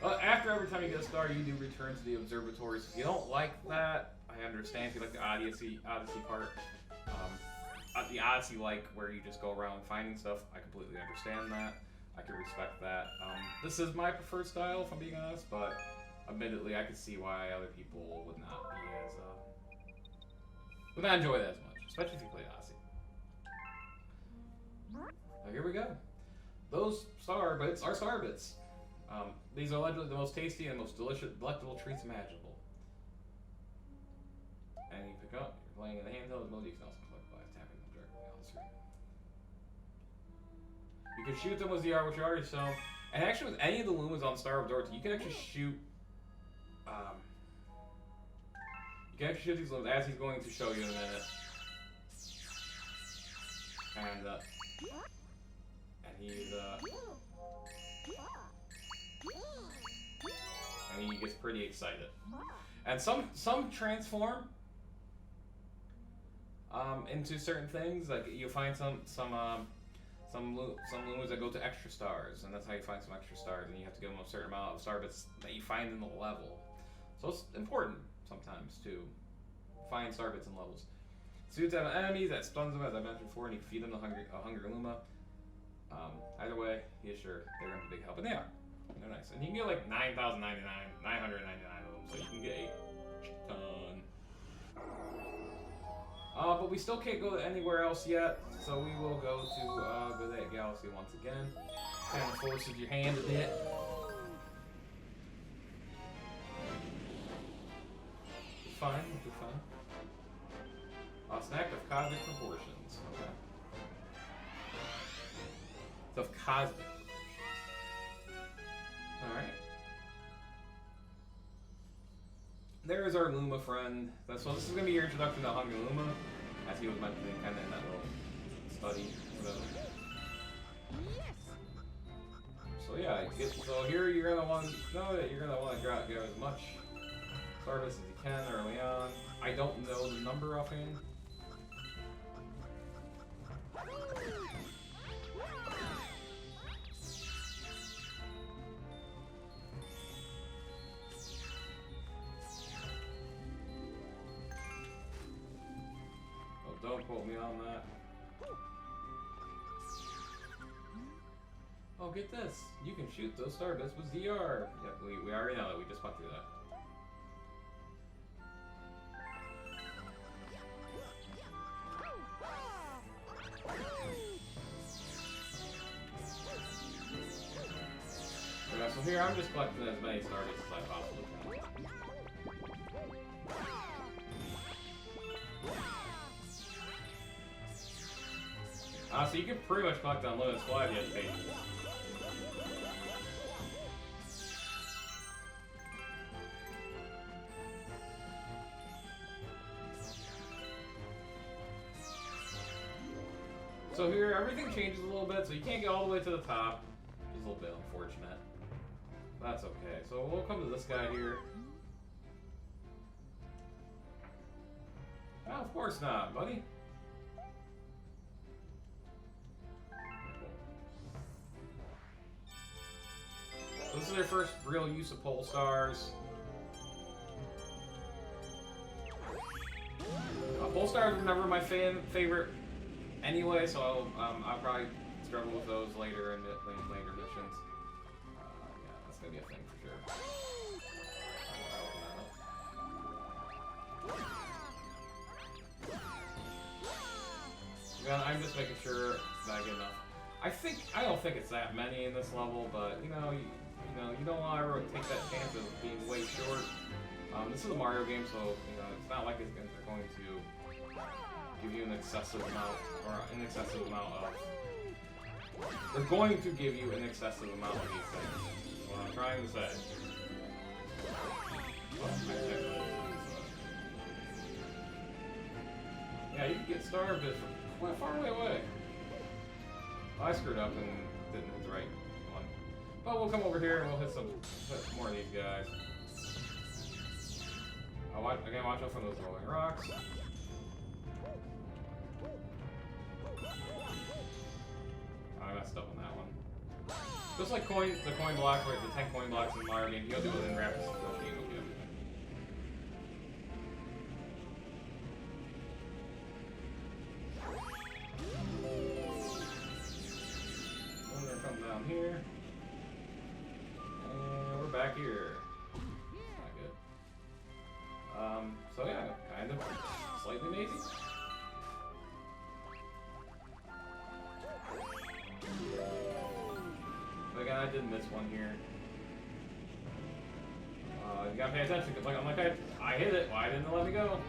After every time you get a star, you do return to the observatory. So if you don't like that, I understand. If you like the Odyssey part, the Odyssey where you just go around finding stuff, I completely understand that. I can respect that. This is my preferred style, if I'm being honest, but admittedly, I could see why other people would not be as would not enjoy that as much, especially if you play Odyssey. Now here we go. Those star bits are star bits. These are allegedly the most tasty and most delectable treats imaginable. And you pick up, you're playing in the handheld mode, you can also collect by tapping them directly on the screen. You can shoot them with ZR, which you already saw. And actually with any of the Lumas on Star Observatory, you can actually shoot these Lumas, as he's going to show you in a minute. And he gets pretty excited. And some transform into certain things. Like you find some Lumas that go to extra stars, and that's how you find some extra stars. And you have to give them a certain amount of star bits that you find in the level. So it's important sometimes to find star bits in levels. Suits have enemies that stuns them, as I mentioned before, and you can feed them the hungry Luma. Either way, yeah, sure, they're gonna be a big help, and they are. They're nice, and you can get like 9,999 of them, so you can get a ton. But we still can't go anywhere else yet, so we will go to that galaxy once again. Kind of forces your hand a bit. Fine, it'll be fun. A snack of cosmic proportions. Okay. It's of cosmic proportions. Alright. There's our Luma friend. So this is going to be your introduction to Hungry Luma, as he was mentioning kind of in that little study. So yeah, so here you're going to want to know that you're going to want to grab as much service as you can early on. I don't know the number offhand. Don't quote me on that. Oh, get this. You can shoot those star bits with ZR. Yeah, we already know that. We just went through that. Okay, so here I'm just collecting as many star bits as I possibly can. So you can pretty much collect unlimited supply if you have patience. So here, everything changes a little bit, so you can't get all the way to the top. It's a little bit unfortunate. That's okay. So we'll come to this guy here. Oh, of course not, buddy. This is their first real use of pole stars. Pole stars were never my favorite anyway, so I'll probably struggle with those later in later missions. Yeah, that's gonna be a thing for sure. Yeah, I'm just making sure that I get enough. I don't think it's that many in this level, but you don't want to ever take that chance of being way short. This is a Mario game, so it's not like they're going to give you an excessive amount of. They're going to give you an excessive amount of these things. Is what I'm trying to say. Yeah, you can get star bits from quite far away. I screwed up and didn't hit the right one. But we'll come over here and we'll hit some more of these guys. Again, watch out for those rolling rocks. I messed up on that one. Just like the coin block, like the 10 coin blocks in Mario game, you'll do it in rapid succession, you'll do everything. I'm gonna come down here. And we're back here. Not good. So yeah, kind of slightly amazing. Again, I did miss one here. You gotta pay attention, because I'm like, I hit it, why didn't it let me go?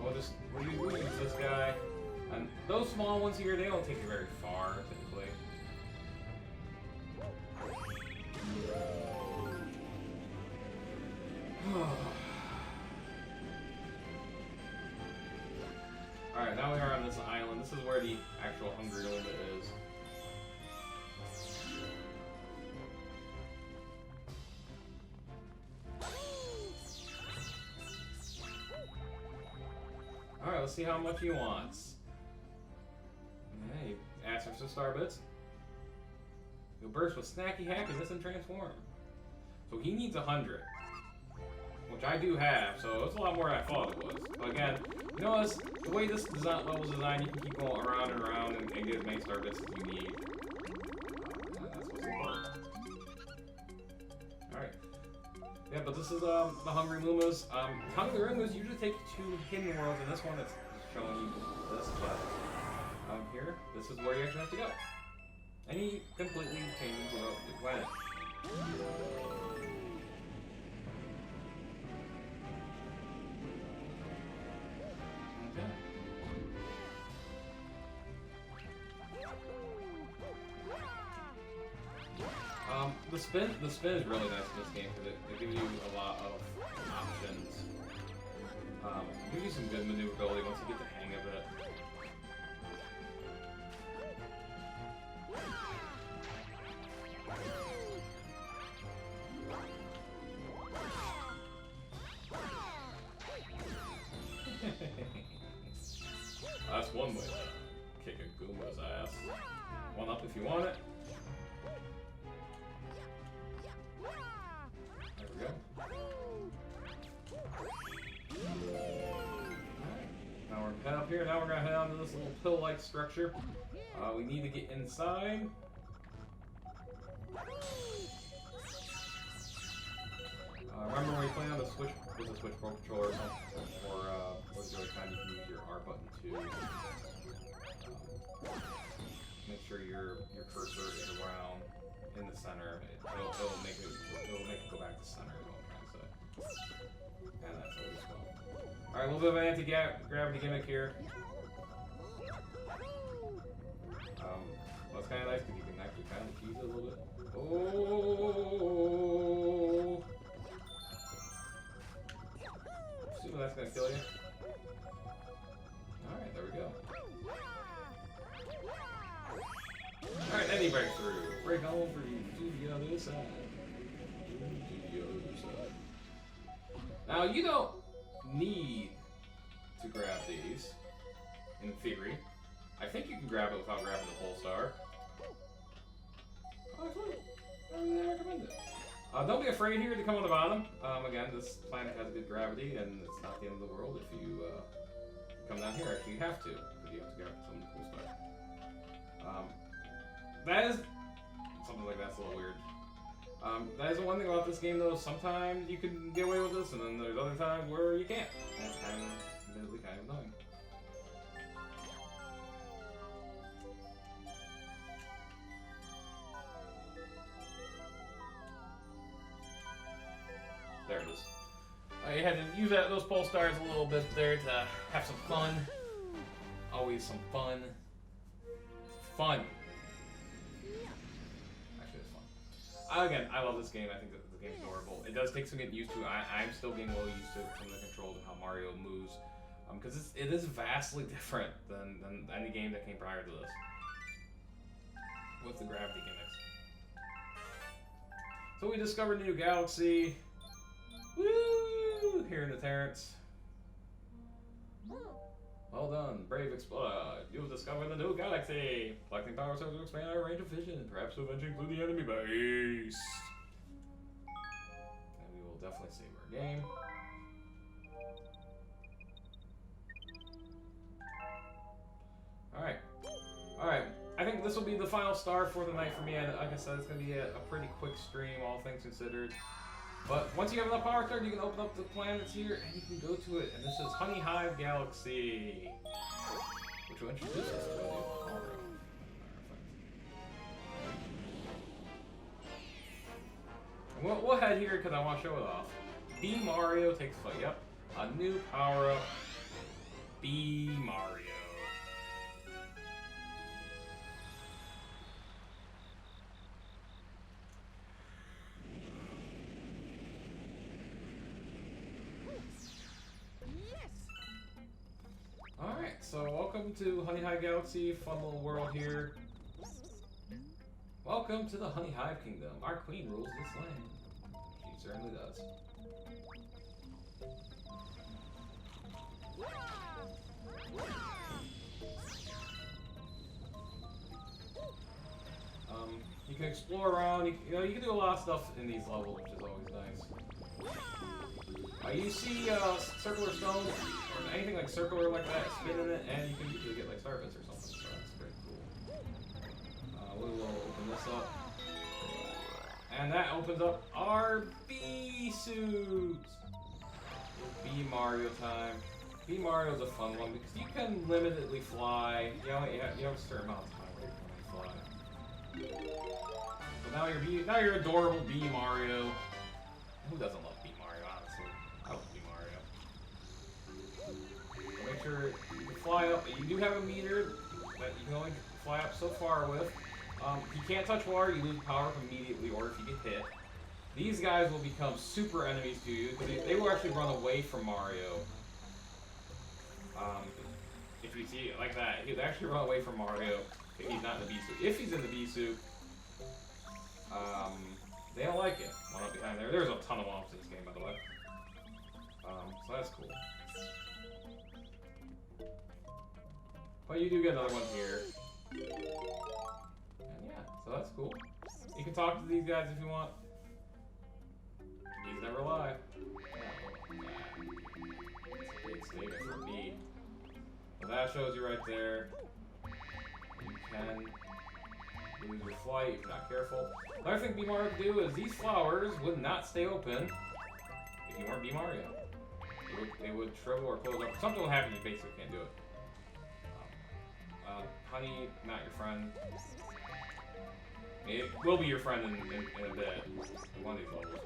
Well, just, what do you use this guy? And those small ones here, they don't take you very far, typically. Alright, now we are on this island. This is where the actual Hungry Luma is. Alright, let's see how much he wants. Hey, ask for some star bits. You'll burst with snacky happiness and transform. So he needs 100. Which I do have, so it's a lot more than I thought it was. But again, you know what? The way this level's designed, you can keep going around and around and get as many star bits as you need. And that's what's important. Alright. Yeah, but this is the Hungry Lumas. Hungry Lumas usually take you to hidden worlds, and this one it's showing you this, but here, this is where you actually have to go. And he completely changes the planet. The spin is really nice in this game because it gives you a lot of options. It gives you some good maneuverability once you get the hang of it. That's one way to kick a Goomba's ass. One up if you want it. There we go. Now we're gonna head up here. Now we're gonna head on to this little pill-like structure. We need to get inside. Remember when you play on the Switch with the Switch Pro Controller or something, or with the other time you can use your R button to make sure your cursor is around in the center. It'll make it go back to center. Is what I'm trying to say. And that's always well. All right, a little bit of an anti-gravity gimmick here. Well, it's kind of nice because you can actually kind of tease it a little bit. Oh. Assuming that's gonna kill you. Alright, there we go. Alright, any breakthrough. Break on over to the other side. To the other side. Now, you don't need to grab these, in theory. I think you can grab it without grabbing the pole star. Oh, I really recommend it. Don't be afraid here to come on the bottom. Again, this planet has good gravity, and it's not the end of the world if you come down here. Actually, you have to, because you have to grab some cool stuff. That is something like that's a little weird. That is the one thing about this game, though. Sometimes you can get away with this, and then there's other times where you can't. And it's kind of, admittedly, kind of annoying. There it is. You had to use those pole stars a little bit there to have some fun. Always some fun. Fun. Actually, it's fun. Again, I love this game. I think that the game's adorable. It does take some getting used to. I'm still getting a little used to some of the controls and how Mario moves. Because it is vastly different than any game that came prior to this. With the gravity gimmicks. So we discovered a new galaxy. Woo! Here in the Terrence. Well done, brave explorer. You've discovered the new galaxy. Collecting power cells to expand our range of vision, perhaps to eventually include the enemy base. And we will definitely save our game. Alright. Alright. I think this will be the final star for the night for me. And like I said, it's going to be a pretty quick stream, all things considered. But once you have enough power card, you can open up the planets here and you can go to it. And this is Honey Hive Galaxy, which will introduce us to a new power. And we'll head here because I want to show it off. B Mario takes flight. Yep, a new power up. B Mario. Alright, so welcome to Honey Hive Galaxy, fun little world here. Welcome to the Honey Hive Kingdom. Our queen rules this land. She certainly does. You can explore around, you can do a lot of stuff in these levels, which is always nice. You see circular stones, or anything like circular like that, spin in it, and you can usually get like starbits or something, so that's pretty cool. We will open this up. And that opens up our bee suits! B Mario time. B Mario's a fun one because you can limitedly fly. You have a certain amount of time where you can fly. So now you're adorable B Mario. Who doesn't love B Mario, honestly? I love B Mario. So make sure you can fly up. You do have a meter that you can only fly up so far with. If you can't touch water, you lose power immediately, or if you get hit. These guys will become super enemies to you, because they will actually run away from Mario. If you see it like that, he'll actually run away from Mario if he's not in the bee suit. If he's in the bee suit, they don't like it. One up behind there. There's a ton of mobs in this game, by the way. So that's cool. But you do get another one here. And yeah, so that's cool. You can talk to these guys if you want. These never lie. It's a big statement for me. So that shows you right there. You can lose your flight if you're not careful. Another thing B Mario could do is these flowers would not stay open if you weren't B Mario. They would shrivel or close up. Something will happen, you basically can't do it. Honey, not your friend. It will be your friend in a bit. In one of these levels.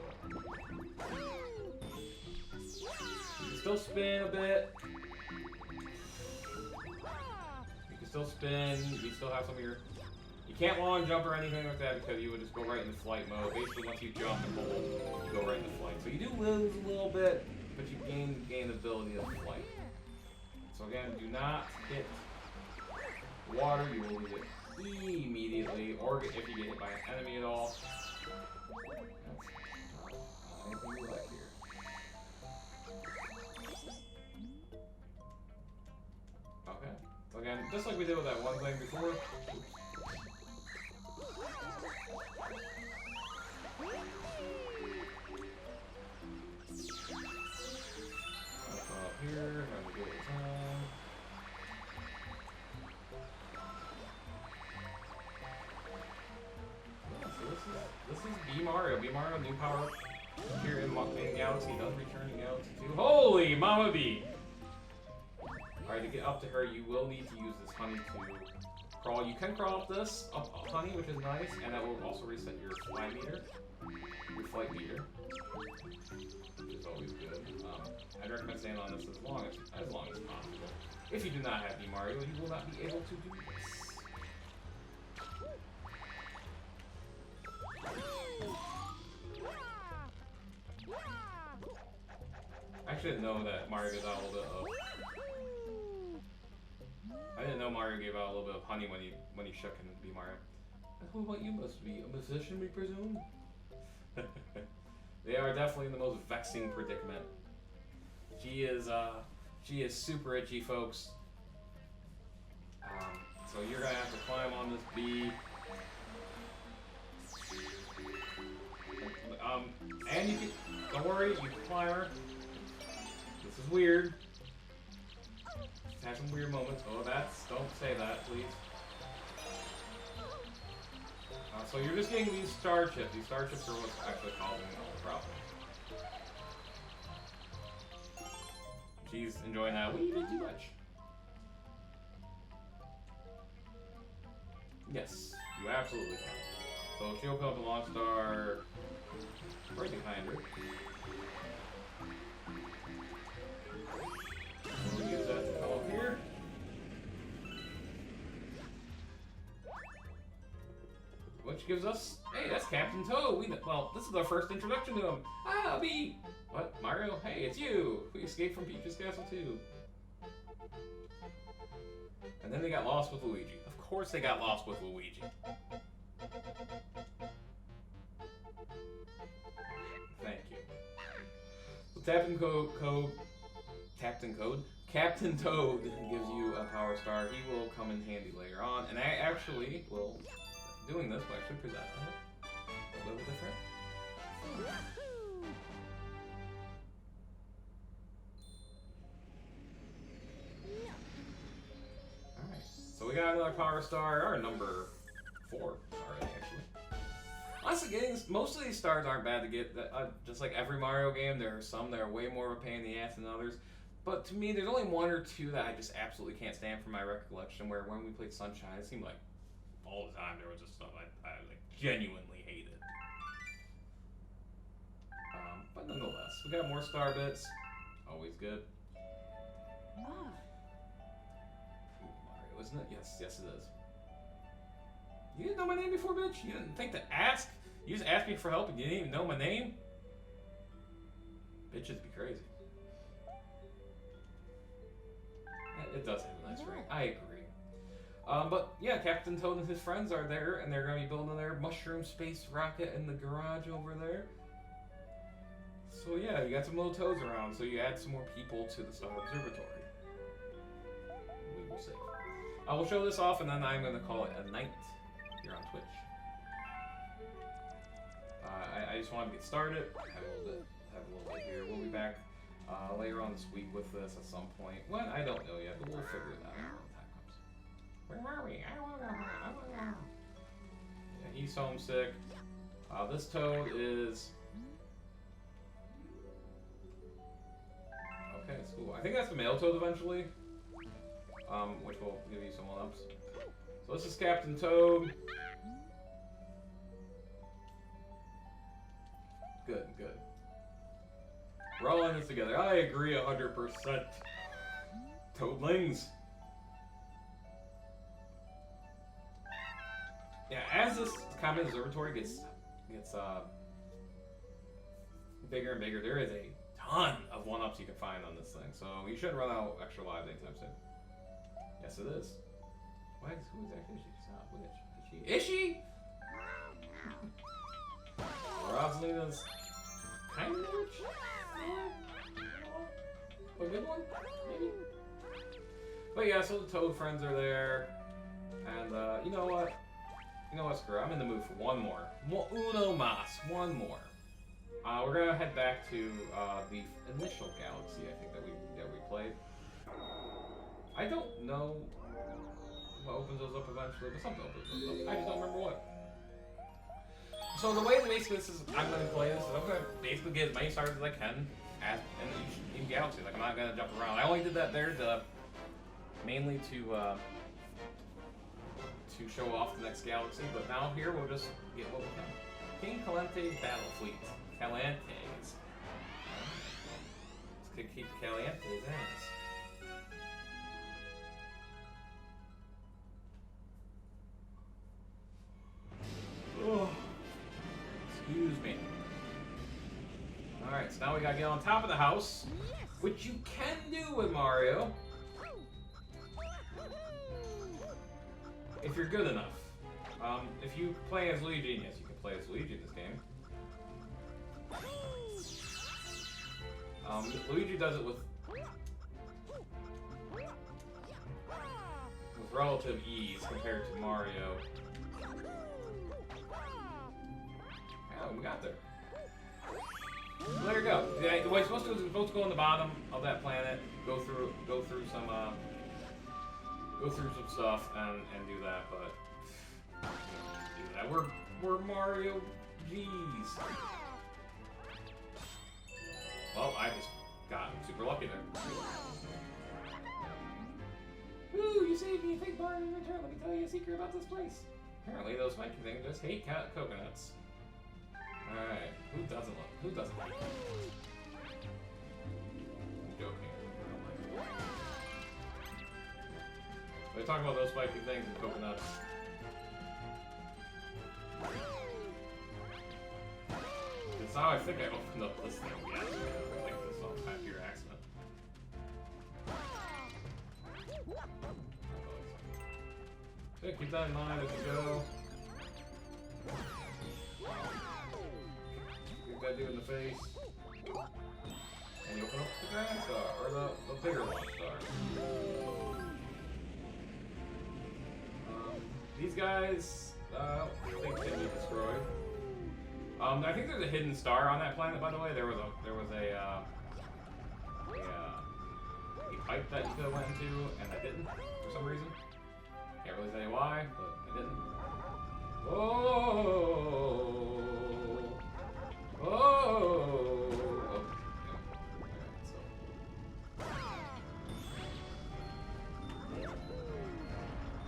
You can still spin a bit. You can still spin. You still have some of your... You can't long jump or anything like that because you would just go right into flight mode. Basically, once you jump and hold, you go right into flight. So you do lose a little bit, but you gain the ability of flight. So again, do not hit water, you will lose it immediately, or if you get hit by an enemy at all. That's anything you like here. Okay. So again, just like we did with that one thing before. Oops. Up here, have a good time. This is B Mario. B Mario, new power up here in Galaxy. Does return to Galaxy 2. Holy Mama B! Alright, to get up to her, you will need to use this honey to crawl. You can crawl up this, up honey, which is nice, and that will also reset your flight meter. Your flight meter. Which is always good. I'd recommend staying on this as long as possible. If you do not have B Mario, you will not be able to do this. I actually didn't know that Mario gives out a little bit of... I didn't know Mario gave out a little bit of honey when he shook him to be Mario. Who about you must be? A musician, we presume? They are definitely in the most vexing predicament. She is super itchy, folks. So you're gonna have to climb on this bee. And you can, don't worry, you can climb her. This is weird. Just have some weird moments. Oh, don't say that, please. So you're just getting these star chips. These star chips are what's actually causing all the problems. She's enjoying that a wee bit too much. Yes, you absolutely can. So she'll open up a launch star right behind her. We'll use that to come up here. Which gives us, hey, that's Captain Toad. Well, this is our first introduction to him. Ah, me. What, Mario? Hey, it's you. We escaped from Peach's castle too. And then they got lost with Luigi. Of course they got lost with Luigi. Thank you. So Captain Toad gives you a power star. He will come in handy later on, and I actually will doing this, but I should present it a little different. Alright, so we got another power star, or number 4 already, actually. Honestly, most of these stars aren't bad to get. Just like every Mario game, there are some that are way more of a pain in the ass than others. But to me, there's only 1 or 2 that I just absolutely can't stand from my recollection, where when we played Sunshine, it seemed like all the time there was just stuff I like genuinely hated. But nonetheless, we got more star bits. Always good. Mario, isn't it? Yes, it is. You didn't know my name before, bitch? You didn't think to ask? You just asked me for help and you didn't even know my name? Bitches be crazy. It does have a nice ring. I agree. But yeah, Captain Toad and his friends are there, and they're going to be building their mushroom space rocket in the garage over there. So yeah, you got some little toads around, so you add some more people to the Star Observatory. We will see. I will show this off, and then I'm going to call it a night here on Twitch. I just wanted to get started. Have a little bit here. We'll be back later on this week with this at some point. When? I don't know yet, but we'll figure it out when the time comes. Where are we? I wanna go home. Yeah, he's homesick. This toad is... Okay, it's cool. I think that's the male toad eventually. Which will give you some one-ups. So this is Captain Toad. Good. We're all in this together. I agree 100%. Toadlings. Yeah, as this Comet Observatory gets bigger and bigger, there is a ton of one-ups you can find on this thing. So you shouldn't run out extra lives anytime soon. Yes, it is. Who exactly is she? She's not a witch. Is she? Rosalina's kind of a witch? A good one? Maybe? But yeah, so the Toad friends are there. And, you know what? Screw it. I'm in the mood for one more. Uno mas. One more. We're gonna head back to the initial galaxy, I think, that we played. I don't know what opens those up eventually, but something opens those up. I just don't remember what. So the way basically this is, I'm gonna play this, is I'm gonna basically get as many stars as I can in galaxies. Like, I'm not gonna jump around. I only did that there mainly to show off the next galaxy, but now here we'll just get what we can. King Calente's battle fleet. Calantes. Let's keep Calante's ass. Oh, excuse me. Alright, so now we gotta get on top of the house, which you can do with Mario. If you're good enough. If you play as Luigi, yes, you can play as Luigi in this game. Luigi does it with relative ease compared to Mario. Oh, we got there. So there you go. The way it's supposed to do is it's supposed to go on the bottom of that planet, go through some stuff and do that, but do that. We're Mario G's. Well, I just got super lucky there. Woo! You saved me a big bar in return. Let me tell you a secret about this place. Apparently, those spiky things just hate coconuts. All right, who doesn't hate coconuts? I'm joking. I don't like it. They talk about those spiky things and coconuts. That's how I think I opened up this thing. Yeah, like this on time pure accident. Okay, keep that in mind as you go. Kick that dude in the face. And you open up the grand star, or the bigger one star. These guys, I don't think can be destroyed. I think there's a hidden star on that planet, by the way. There was a pipe that you could have went into, and I didn't, for some reason. Can't really tell you why, but I didn't. Oh! Oh! Oh.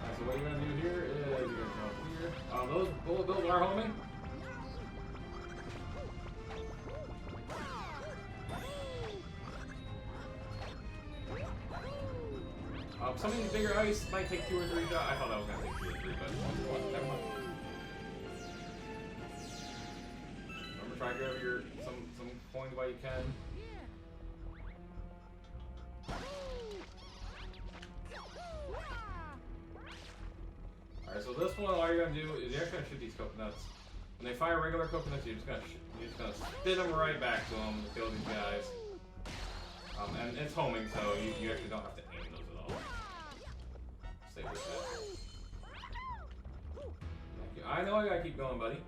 Alright, so what you're gonna do here is you're gonna come up here. Those bullet bills are homing. Some of these bigger ice might take 2 or 3 shots. I thought that was gonna take 2 or 3, but one, never mind. Remember, try to grab some coins while you can. Alright, so this one, all you're gonna do is you're actually gonna shoot these coconuts. When they fire regular coconuts, you're just gonna spin them right back to them to kill these guys. And it's homing, so you actually don't have to aim those at all. Stay with that. Thank you. I know I gotta keep going, buddy.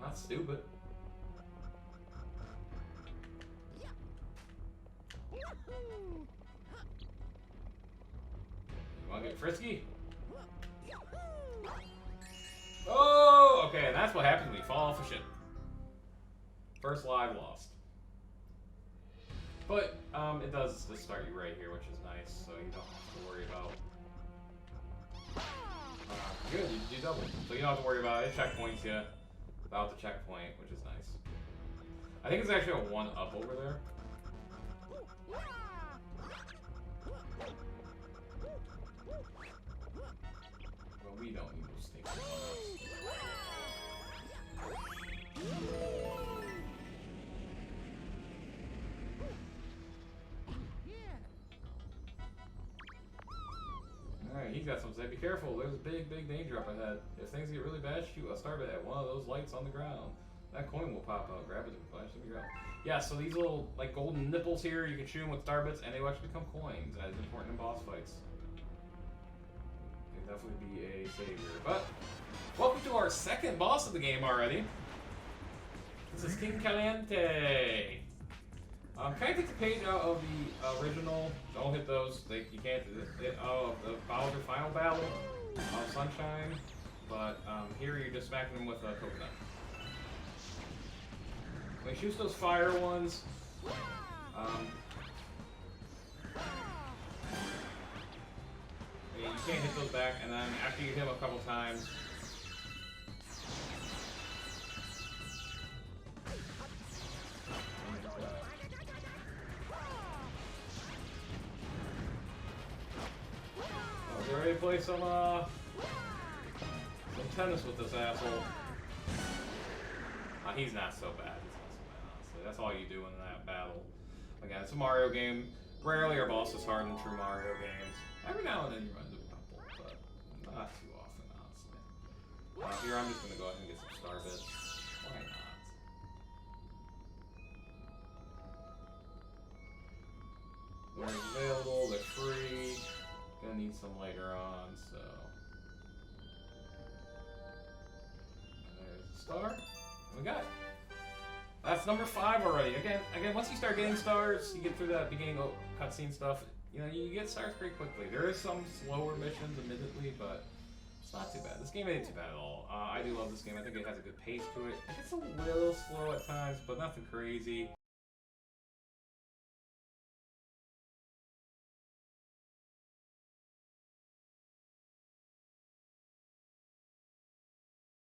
Not stupid. You wanna get frisky? Oh, okay, and that's what happens when you fall off a ship. First live lost. But it does just start you right here, which is nice, so you don't have to worry about. Good, you doubled. So you don't have to worry about it. Checkpoints yet. About the checkpoint, which is nice. I think it's actually a 1-up over there. But we don't need those things. Alright, he's got something to say. Be careful, there's a big danger up ahead. If things get really bad, shoot a starbit at one of those lights on the ground. That coin will pop out, grab it and flash to the ground. Yeah, so these little, like, golden nipples here, you can shoot them with starbits, and they will actually become coins, as important in boss fights. They can definitely be a savior. But, welcome to our second boss of the game already. This is King Caliente. Can I take the page out of the original? Don't hit those. You can't. The Bowser final battle of Sunshine. But here you're just smacking them with a coconut. When he shoots those fire ones, you can't hit those back. And then after you hit them a couple times. Ready to play some tennis with this asshole. He's not so bad. Honestly. That's all you do in that battle. Again, it's a Mario game. Rarely are bosses hard in true Mario games. Every now and then you run into a couple, but not too often, honestly. Here I'm just gonna go ahead and get some star bits. Why not? They're available. They're free. Gonna need some later on. That's number 5 already. Again, once you start getting stars, you get through that beginning cutscene stuff, you know, you get stars pretty quickly. There is some slower missions, admittedly, but it's not too bad. This game ain't too bad at all. I do love this game. I think it has a good pace to it. It gets a little slow at times, but nothing crazy.